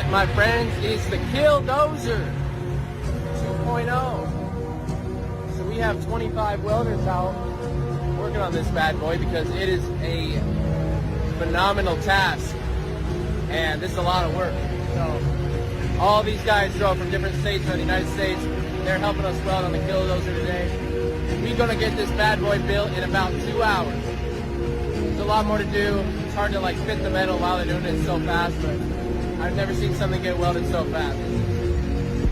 my friends, is the KillDozer 2.0. So we have 25 welders out working on this bad boy because it is a phenomenal task, and this is a lot of work. So all these guys drove from different states around the United States. They're helping us weld on the KillDozer today. We're gonna get this bad boy built in about 2 hours. There's a lot more to do. It's hard to fit the metal while they're doing it so fast, but I've never seen something get welded so fast.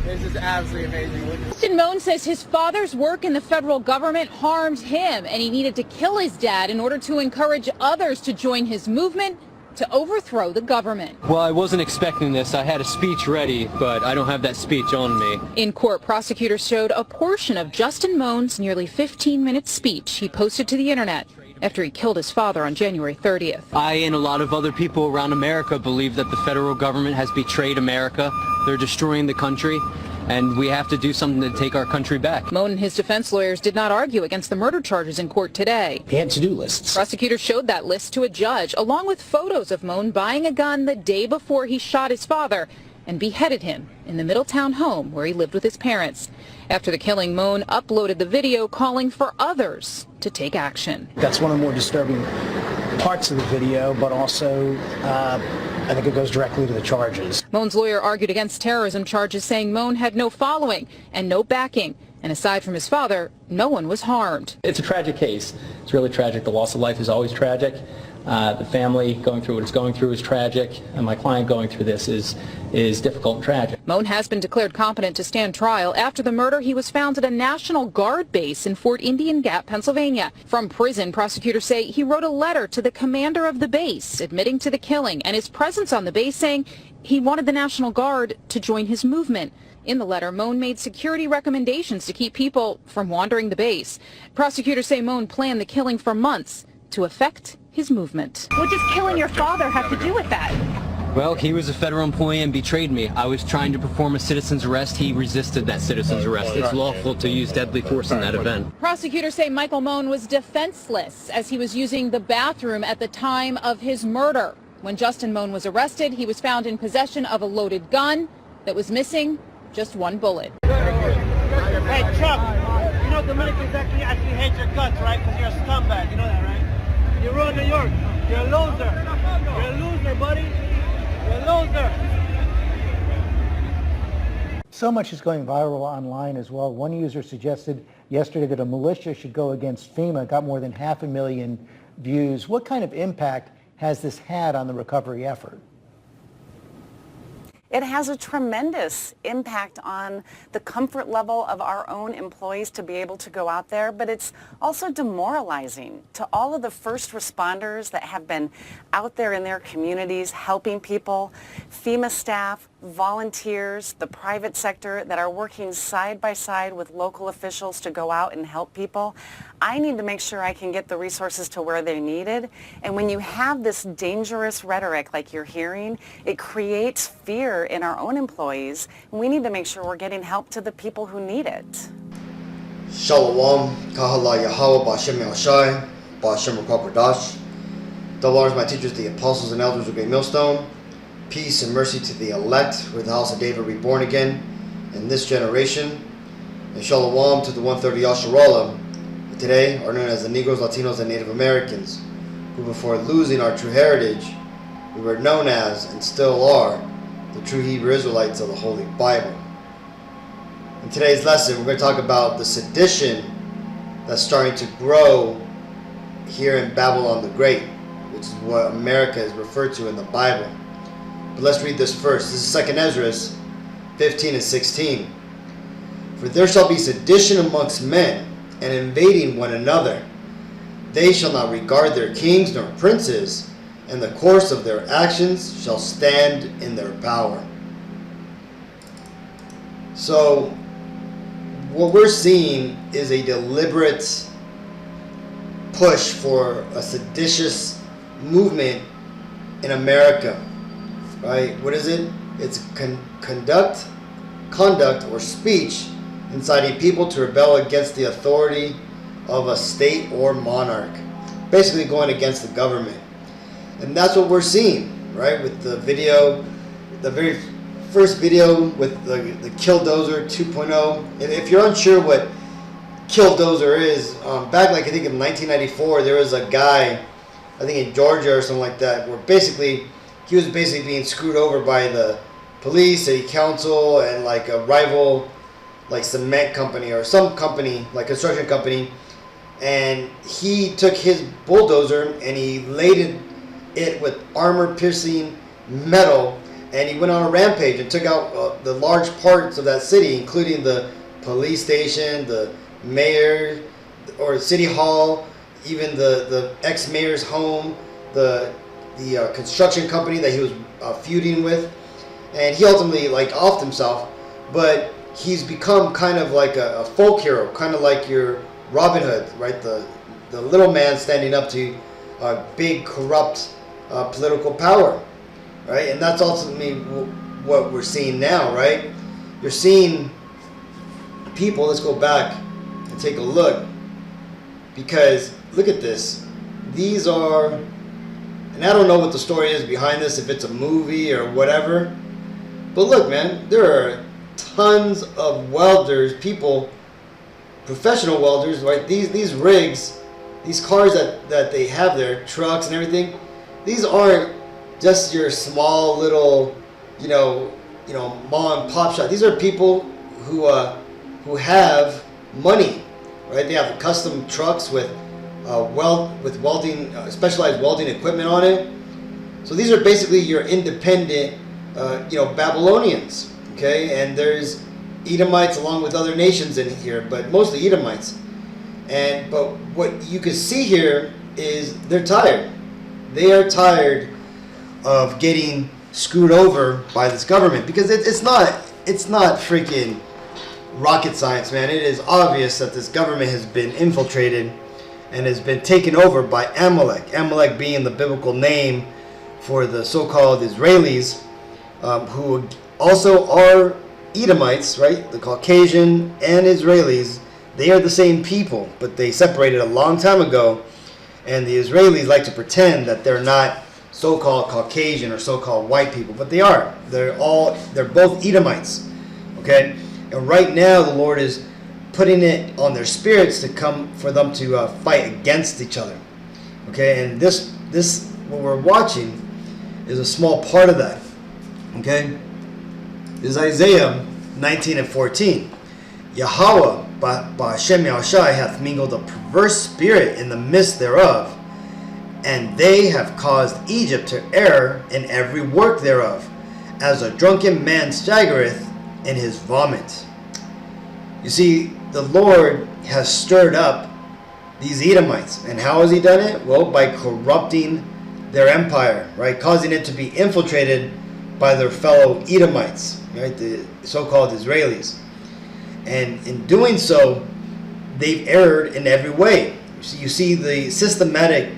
This is absolutely amazing. Justin Amoung says his father's work in the federal government harmed him, and he needed to kill his dad in order to encourage others to join his movement to overthrow the government. Well, I wasn't expecting this. I had a speech ready, but I don't have that speech on me. In court, prosecutors showed a portion of Justin Amoung's nearly 15-minute speech he posted to the internet after he killed his father on January 30th. I and a lot of other people around America believe that the federal government has betrayed America. They're destroying the country, and we have to do something to take our country back. Amoung and his defense lawyers did not argue against the murder charges in court today. He had to-do lists. Prosecutors showed that list to a judge, along with photos of Amoung buying a gun the day before he shot his father and beheaded him in the Middletown home where he lived with his parents. After the killing, Amoung uploaded the video calling for others to take action. That's one of the more disturbing parts of the video, but also I think it goes directly to the charges. Amoung's lawyer argued against terrorism charges, saying Amoung had no following and no backing. And aside from his father, no one was harmed. It's a tragic case. It's really tragic. The loss of life is always tragic. The family going through what it's going through is tragic, and my client going through this is difficult and tragic. Amoung has been declared competent to stand trial. After the murder, he was found at a National Guard base in Fort Indian Gap, Pennsylvania. From prison, prosecutors say he wrote a letter to the commander of the base admitting to the killing and his presence on the base, saying he wanted the National Guard to join his movement. In the letter, Amoung made security recommendations to keep people from wandering the base. Prosecutors say Amoung planned the killing for months to affect his movement. What does killing your father have to do with that? Well, he was a federal employee and betrayed me. I was trying to perform a citizen's arrest. He resisted that citizen's arrest. It's lawful to use deadly force in that event. Prosecutors say Michael Amoung was defenseless as he was using the bathroom at the time of his murder. When Justin Amoung was arrested, he was found in possession of a loaded gun that was missing just one bullet. Hey, Chuck, you know Dominicans actually hate your guts, right? Because you're a scumbag, you know that, right? You ruined New York. You're a loser. You're a loser, buddy. You're a loser. So much is going viral online as well. One user suggested yesterday that a militia should go against FEMA. It got more than 500,000 views. What kind of impact has this had on the recovery effort? It has a tremendous impact on the comfort level of our own employees to be able to go out there, but it's also demoralizing to all of the first responders that have been out there in their communities helping people, FEMA staff, volunteers, the private sector that are working side by side with local officials to go out and help people. I need to make sure I can get the resources to where they're needed. And when you have this dangerous rhetoric like you're hearing, it creates fear in our own employees. And we need to make sure we're getting help to the people who need it. Shalom, Kahala Yahweh, Ba'Shem Yahshai, Ba'Shem Rakakwadash. The Lord is my teachers, the apostles and elders of Great Millstone. Peace and mercy to the elect, with the house of David reborn again in this generation. And Shalom to the 130 Yasharallah, who today are known as the Negroes, Latinos, and Native Americans, who before losing our true heritage, we were known as, and still are, the true Hebrew Israelites of the Holy Bible. In today's lesson, we're going to talk about the sedition that's starting to grow here in Babylon the Great, which is what America is referred to in the Bible. But let's read this first. This is 2nd Ezra 15 and 16. For there shall be sedition amongst men, and invading one another. They shall not regard their kings nor princes, and the course of their actions shall stand in their power. So, what we're seeing is a deliberate push for a seditious movement in America. Right? What is it? It's conduct or speech inciting people to rebel against the authority of a state or monarch. Basically going against the government. And that's what we're seeing, right? With the video, the very first video with the KillDozer 2.0. If you're unsure what KillDozer is, back like I think in 1994, there was a guy, I think in Georgia or something like that, where basically he was basically being screwed over by the police, city council, and like a rival like cement company or some company, like construction company, and he took his bulldozer and he laden it with armor-piercing metal, and he went on a rampage and took out the large parts of that city, including the police station, the mayor or city hall, even the ex-mayor's home, the construction company that he was feuding with, and he ultimately like offed himself. But he's become kind of like a folk hero, kind of like your Robin Hood, right? The little man standing up to big corrupt political power, right? And that's ultimately what we're seeing now, right? You're seeing people. Let's go back and take a look, because look at this. These are, and I don't know what the story is behind this, if it's a movie or whatever, but look, man, there are tons of welders, people, professional welders, right? These rigs, these cars that they have there, trucks and everything, these aren't just your small little, you know, mom and pop shop. These are people who have money, right? They have custom trucks with welding, specialized welding equipment on it. So these are basically your independent, Babylonians. Okay, and there's Edomites along with other nations in here, but mostly Edomites. But what you can see here is they're tired. They are tired of getting screwed over by this government, because it's not freaking rocket science, man. It is obvious that this government has been infiltrated and has been taken over by Amalek. Amalek being the biblical name for the so-called Israelis, who also are Edomites, right? The Caucasian and Israelis, they are the same people, but they separated a long time ago, and the Israelis like to pretend that they're not so-called Caucasian or so-called white people, but they are. They're both Edomites, okay? And right now the Lord is putting it on their spirits to come for them to fight against each other, okay? And this what we're watching is a small part of that, okay? This is Isaiah 19:14. Yahweh Ba'Shem Yahushai hath mingled a perverse spirit in the midst thereof, and they have caused Egypt to err in every work thereof, as a drunken man staggereth in his vomit. You see, the Lord has stirred up these Edomites, and how has he done it? Well, by corrupting their empire, right? Causing it to be infiltrated by their fellow Edomites, right? The so-called Israelis. And in doing so, they've erred in every way. You see the systematic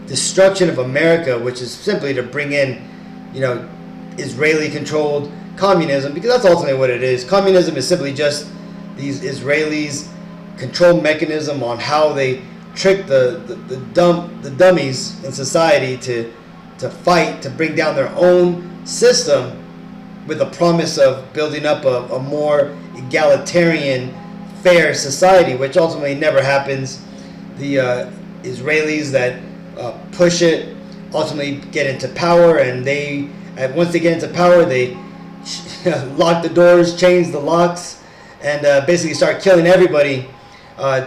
destruction of America, which is simply to bring in, Israeli-controlled communism, because that's ultimately what it is. Communism is simply just these Israelis' control mechanism on how they trick the dummies in society to fight, to bring down their own system, with the promise of building up a more egalitarian, fair society, which ultimately never happens. The Israelis that push it ultimately get into power, and once they get into power, they lock the doors, change the locks, and basically start killing everybody,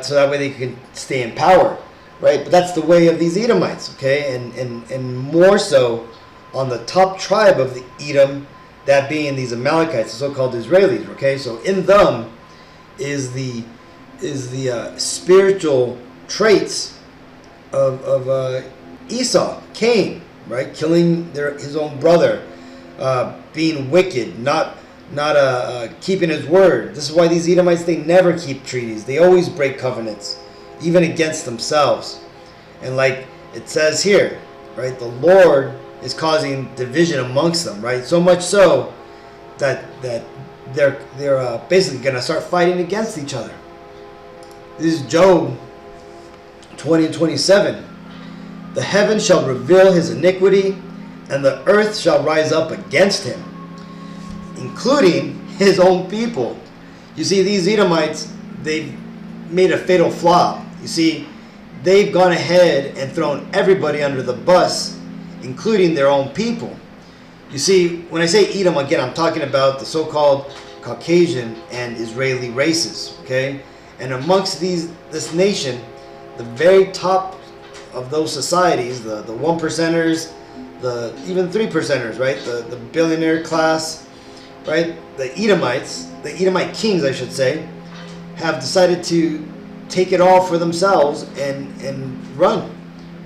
so that way they can stay in power, right? But that's the way of these Edomites, okay? And more so on the top tribe of the Edom, that being these Amalekites, the so-called Israelis, okay? So in them is the spiritual traits of Esau, Cain, right? Killing his own brother, being wicked, not keeping his word. This is why these Edomites, they never keep treaties. They always break covenants, even against themselves. And like it says here, right? The Lord is causing division amongst them, right? So much so that they're basically going to start fighting against each other. This is Job 20:27. The heaven shall reveal his iniquity, and the earth shall rise up against him. including his own people. You see, these Edomites, they've made a fatal flaw. You see, they've gone ahead and thrown everybody under the bus, including their own people. You see, when I say Edom, again, I'm talking about the so-called Caucasian and Israeli races, okay? And amongst this nation, the very top of those societies, the 1%ers, the even 3%ers, right? The billionaire class, right? The Edomites, the Edomite kings, I should say, have decided to take it all for themselves and run.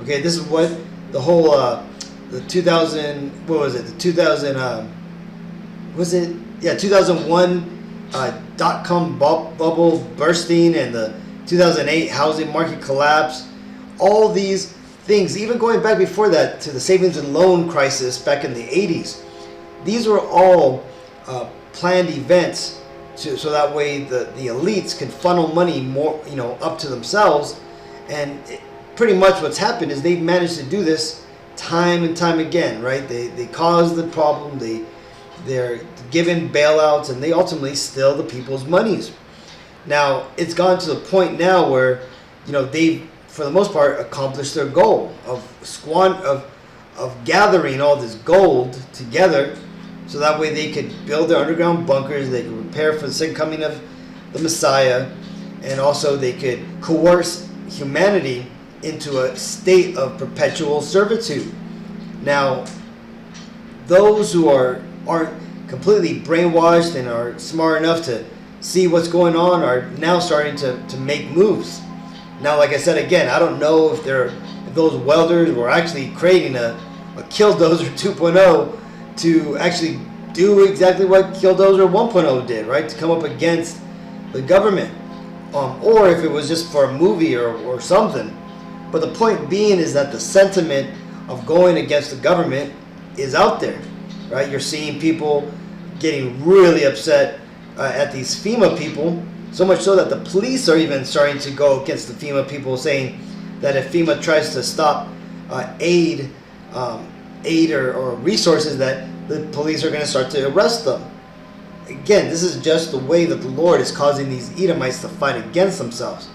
Okay, this is what the whole the 2000, what was it? The 2000 was it? Yeah, 2001 dot-com bubble bursting and the 2008 housing market collapse. All these things, even going back before that to the savings and loan crisis back in the 80s, these were all planned events so that way the elites can funnel money more, up to themselves. And pretty much what's happened is they've managed to do this time and time again, right? They cause the problem, they're given bailouts, and they ultimately steal the people's monies. Now, it's gone to the point now where, they've, for the most part, accomplished their goal of gathering all this gold together, so that way they could build their underground bunkers, they could prepare for the second coming of the Messiah, and also they could coerce humanity into a state of perpetual servitude. Now, those who aren't completely brainwashed and are smart enough to see what's going on are now starting to make moves. Now, like I said again, I don't know if those welders were actually creating a KillDozer 2.0 to actually do exactly what KillDozer 1.0 did, right? To come up against the government. Or if it was just for a movie or something. But the point being is that the sentiment of going against the government is out there, right? You're seeing people getting really upset at these FEMA people, so much so that the police are even starting to go against the FEMA people, saying that if FEMA tries to stop aid or resources, that the police are going to start to arrest them. Again, this is just the way that the Lord is causing these Edomites to fight against themselves.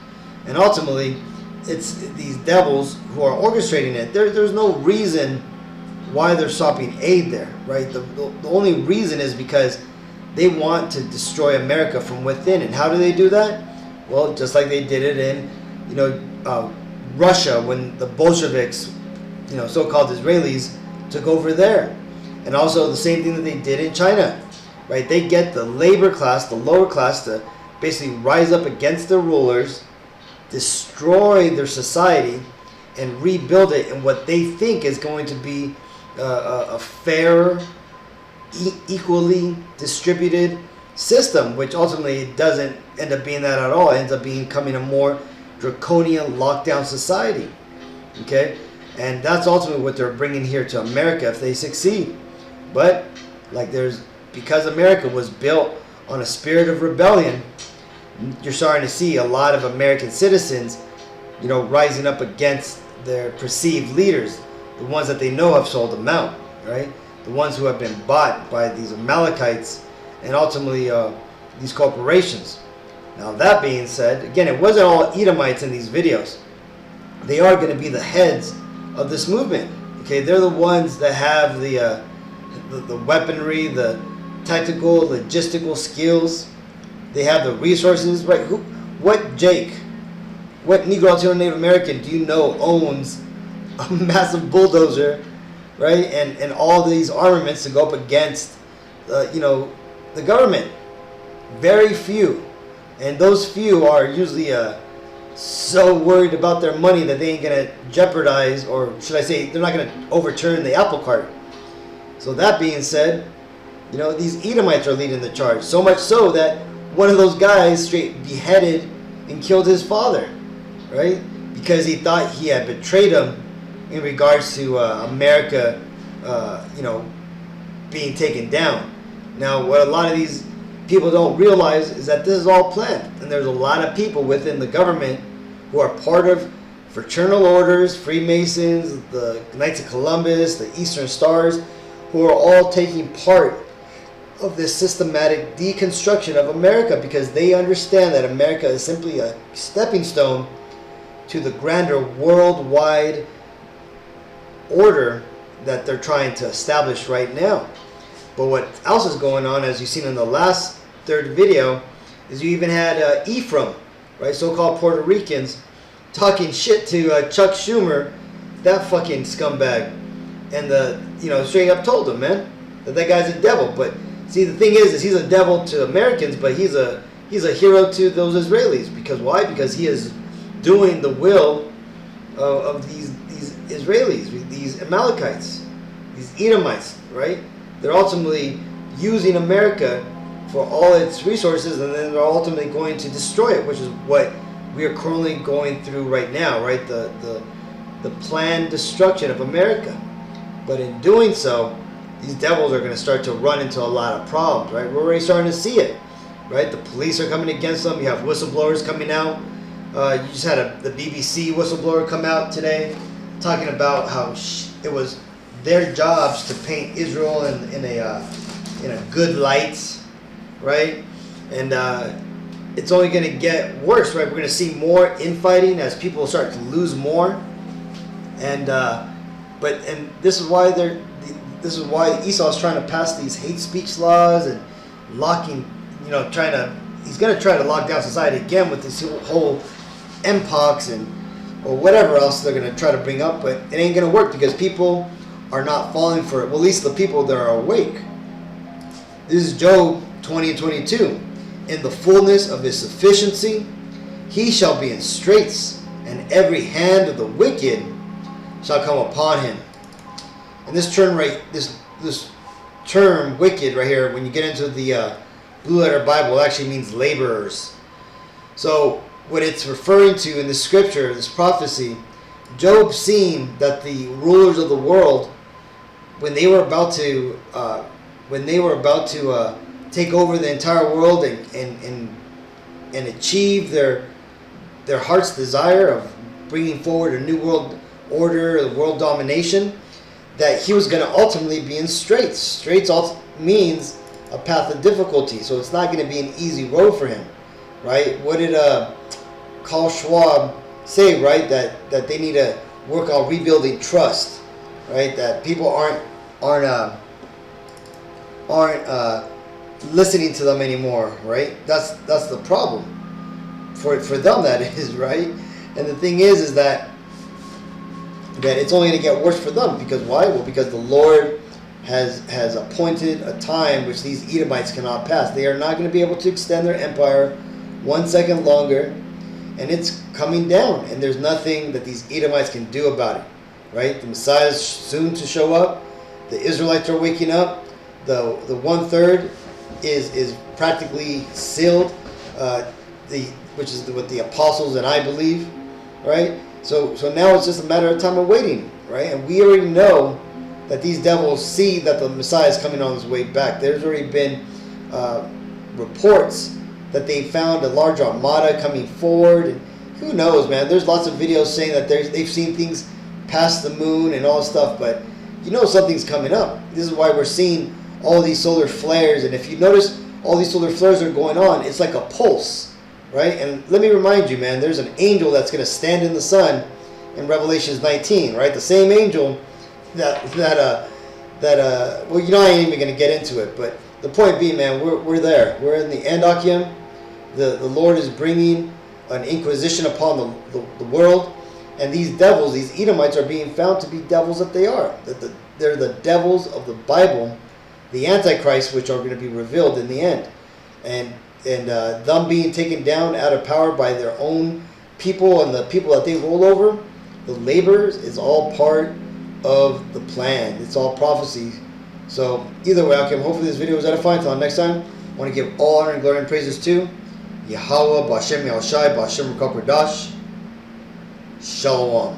And ultimately, it's these devils who are orchestrating it. There's no reason why they're stopping aid there, right? The only reason is because they want to destroy America from within. And how do they do that? Well, just like they did it in, Russia when the Bolsheviks, so-called Israelis, took over there. And also the same thing that they did in China, right? They get the labor class, the lower class, to basically rise up against their rulers, destroy their society, and rebuild it in what they think is going to be a fair, equally distributed system, which ultimately doesn't end up being that at all. It ends up becoming a more draconian lockdown society. Okay? And that's ultimately what they're bringing here to America if they succeed. But because America was built on a spirit of rebellion, you're starting to see a lot of American citizens, rising up against their perceived leaders, the ones that they know have sold them out, right? The ones who have been bought by these Amalekites and ultimately these corporations. Now, that being said, again, it wasn't all Edomites in these videos. They are going to be the heads of this movement. Okay, they're the ones that have the weaponry, the tactical, logistical skills. They have the resources, right? What Negro Latino Native American do you know owns a massive bulldozer, right? And all these armaments to go up against, the government? Very few. And those few are usually so worried about their money that they ain't going to jeopardize, or should I say, they're not going to overturn the apple cart. So that being said, these Edomites are leading the charge. So much so that one of those guys straight beheaded and killed his father, right? Because he thought he had betrayed him in regards to America, being taken down. Now, what a lot of these people don't realize is that this is all planned. And there's a lot of people within the government who are part of fraternal orders, Freemasons, the Knights of Columbus, the Eastern Stars, who are all taking part of this systematic deconstruction of America, because they understand that America is simply a stepping stone to the grander worldwide order that they're trying to establish right now. But what else is going on, as you've seen in the last third video, is you even had Ephraim, right, so-called Puerto Ricans, talking shit to Chuck Schumer, that fucking scumbag, and straight up told him, man, that guy's a devil. But see, the thing is he's a devil to Americans, but he's a hero to those Israelis. Because why? Because he is doing the will of these Israelis, these Amalekites, these Edomites, right? They're ultimately using America for all its resources, and then they're ultimately going to destroy it, which is what we are currently going through right now, right? The planned destruction of America. But in doing so, these devils are going to start to run into a lot of problems, right? We're already starting to see it, right? The police are coming against them. You have whistleblowers coming out. You just had the BBC whistleblower come out today talking about how it was their jobs to paint Israel in a good light, right? And it's only going to get worse, right? We're going to see more infighting as people start to lose more, and this is why Esau's trying to pass these hate speech laws and locking, he's going to try to lock down society again with this whole MPOX or whatever else they're going to try to bring up, but it ain't going to work because people are not falling for it. Well, at least the people that are awake. This is Job 20:22. In the fullness of his sufficiency, he shall be in straits, and every hand of the wicked shall come upon him. And this term this term wicked right here, when you get into the Blue Letter Bible, it actually means laborers. So what it's referring to in this scripture, this prophecy, Job seen that the rulers of the world, when they were about to take over the entire world and achieve their heart's desire of bringing forward a new world order, the world domination, that he was going to ultimately be in straits. Straits means a path of difficulty, so it's not going to be an easy road for him, right? What did Carl Schwab say, right? That they need to work on rebuilding trust, right? That people aren't listening to them anymore, right? That's the problem for them, that is, right? And the thing is that it's only going to get worse for them. Because why? Well, because the Lord has appointed a time which these Edomites cannot pass. They are not going to be able to extend their empire 1 second longer, and it's coming down, and there's nothing that these Edomites can do about it, right? The Messiah is soon to show up. The Israelites are waking up. The 1/3 is practically sealed, which is what the apostles and I believe, right? So now it's just a matter of time of waiting, right? And we already know that these devils see that the Messiah is coming on his way back. There's already been reports that they found a large armada coming forward, and who knows, man? There's lots of videos saying that they've seen things past the moon and all this stuff, but something's coming up. This is why we're seeing all these solar flares, and if you notice, all these solar flares are going on. It's like a pulse, right? And let me remind you, man, there's an angel that's going to stand in the sun in Revelations 19, right? The same angel that well, I ain't even going to get into it, but the point being, man, we're there. We're in the Endochium. The Lord is bringing an inquisition upon the world, and these devils, these Edomites, are being found to be devils that they are. They're the devils of the Bible, the Antichrist, which are going to be revealed in the end, and them being taken down out of power by their own people and the people that they rule over, the laborers, is all part of the plan. It's all prophecy. So either way, okay, hopefully this video was edifying. Until next time, I want to give all honor and glory and praises to Yahweh, B'Hashem Yahushai, B'Hashem Rakakodash. Shalom.